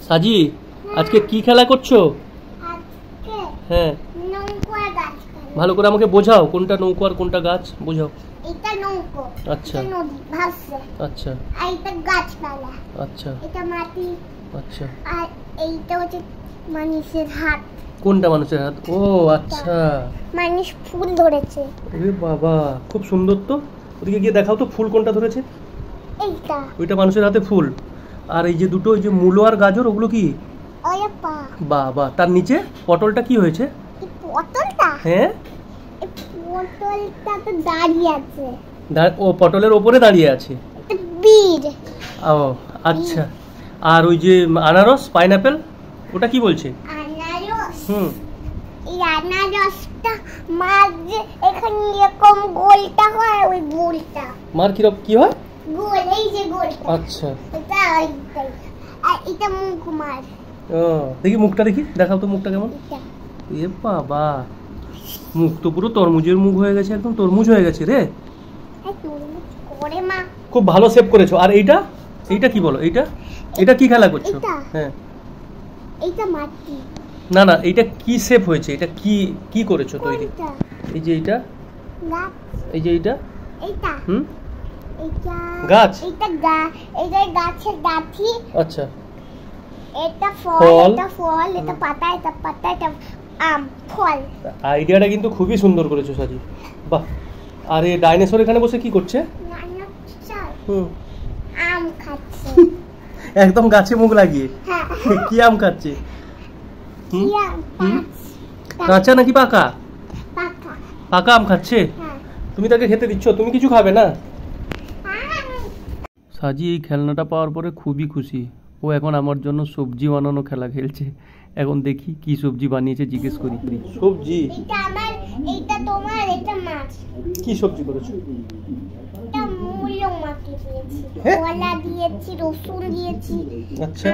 সাজি আজকে কি খেলা করছো? আজকে হ্যাঁ নৌকা গাছ খেলা। ভালো করে আমাকে বোঝাও, কোনটা নৌকো আর কোনটা গাছ বোঝাও। এটা নৌকো, আচ্ছা এটা নদী ভাসছে, আচ্ছা আর এটা গাছপালা, আচ্ছা এটা মাটি, আচ্ছা। আর এইটা হচ্ছে মানুষের হাত। কোনটা মানুষের হাত? ও আচ্ছা, মানুষ ফুল ধরেছে। ওরে বাবা খুব সুন্দর তো। ওদিকে গিয়ে দেখাও তো ফুল কোনটা ধরেছে। এইটা ওইটা মানুষের হাতে ফুল। আর এই যে দুটো, এই যে মূলো আর গাজর, ওগুলো কি? ওরে পা, বাবা তার নিচে পটলটা কি হয়েছে? এই পটলটা, হ্যাঁ এই পটলটা তো দাঁড়িয়ে আছে, ও পটলের ওপরে দাঁড়িয়ে আছে। এটা বীর। ও আচ্ছা। আর ওই যে আনারস, পাইনাপেল, ওটা কি বলছে? আনারস, হুম এই আনারসটা মাঝে এখানে এরকম গোলটা হয়, ওই গোলটা মার কিরকম কি হয়? গোল, এই যে গোলটা, আচ্ছা এটা এইটাই। আর এটা মুখ মার, ও দেখি মুখটা, দেখি দেখাও তো মুখটা কেমন। এটা এ বাবা মুখ তো পুরো তরমুজের মুখ হয়ে গেছে, একদম তরমুজ হয়ে গেছে রে। এই তরমুজ করে মা। খুব ভালো শেপ করেছো। আর এইটা, এইটা কি বলো? এইটা এটা কি খেলা করছো? এটা? হ্যাঁ এইটা মাটি। না না, এইটা কি শেপ হয়েছে? এটা কি কি করেছো তৈরি? কোনটা? এই যে এইটা, গাছ। এই যে এইটা, এইটা হুম এইটা গাছ। এইটা গাছের ডাঁটি, আচ্ছা এটা ফল, ফল। এটা ফল, এটা পাতা, এটা পাতা, এটা আম ফল। আইডিয়াটা কিন্তু খুবই সুন্দর করেছো সাজি, বাহ। আর এই ডাইনোসর এখানে বসে কি করছে? নানা চাল হুম আম খাচ্ছে। একদম গাছে মুখ লাগিয়ে। হ্যাঁ, কি আম খাচ্ছে? হুম কি আম? হুম। পাকা। কাঁচা নাকি পাকা? পাকা। পাকা আম খাচ্ছে। হ্যাঁ। তুমি তাকে খেতে দিচ্ছ, তুমি কিছু খাবে না? আম। সাজি এই খেলনাটা পাওয়ার পরে খুবই খুশি। ও এখন আমার জন্য সবজি বানানো খেলা খেলছে। এখন দেখি কি সবজি বানিয়েছে, জিজ্ঞেস করি। সবজি? এটা আমার, এটা তোমার, এটা মাছ। কি সবজি করেছো? এটা মূলো মাটি দিয়েছি, হ্যাঁ? কলা দিয়েছি, রসুন দিয়েছি, আচ্ছা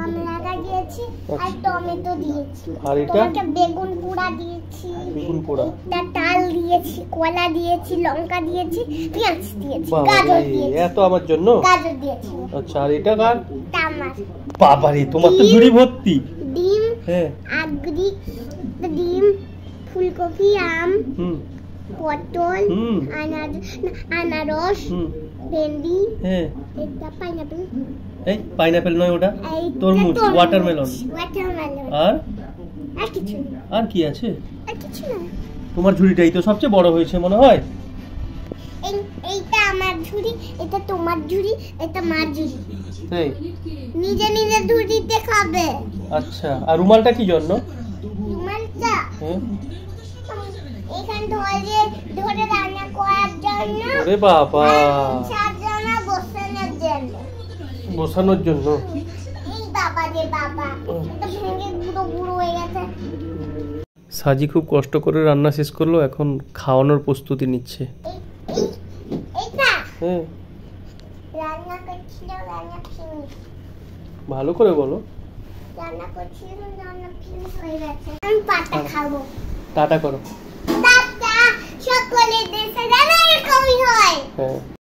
আমলাটা দিয়েছি, আর টমেটো দিয়েছি। আর এটা? তোমাকে বেগুন পোড়া দিয়েছি, বেগুন পোড়া। একটা তাল দিয়েছি, কলা দিয়েছি, লঙ্কা দিয়েছি, পেঁয়াজ দিয়েছি, বাবা গাজর রে, দিয়েছি, এত আমার জন্য? গাজর দিয়েছি, আচ্ছা আর এটা কার? টামার, বাবারে তোমার তো ঝুড়ি ভর্তি। ডিম, হ্যাঁ আগরি, ডিম, ফুলকপি, আম, হুম পটল, হুম আনারস, হুম ভেন্ডি, হ্যাঁ। এটা পাইনাপেল, এই পাইনাপেল নয় ওটা, তরমুজ, ওয়াটারমেলন। ওয়াটারমেলন। আর আর কিছু না, আর কি আছে? আর কিছু না। তোমার ঝুড়িটাই তো সবচেয়ে বড় হয়েছে মনে হয়। এইটা আমার ঝুড়ি, এটা তোমার ঝুড়ি, এটা মার ঝুড়ি। এই নিজে নিজে ঝুড়িতে খাবে। আচ্ছা আর রুমালটা কি জন্য? রুমালটা হ্যাঁ এখান ধরে ধরে রান্না করার জন্য, ওরে বাবা আর সাজানো বসানোর জন্য। বসানোর জন্য। এই বাবা রে বাবা, এটা ভেঙে গুঁড়ো গুঁড়ো হয়ে গেছে। সাজি খুব কষ্ট করে রান্না শেষ করলো, এখন খাওয়ানোর প্রস্তুতি নিচ্ছে। এইটা হ্যাঁ রান্না করছিল, রান্না ফিনিশ। ভালো করে বলো। রান্না করছিল, রান্না ফিনিশ হয়ে গেছে। আমি পাতা খাবো। টাটা করো। টাটা। সকলের দেশে রান্না এরকমই হয়। হ্যাঁ।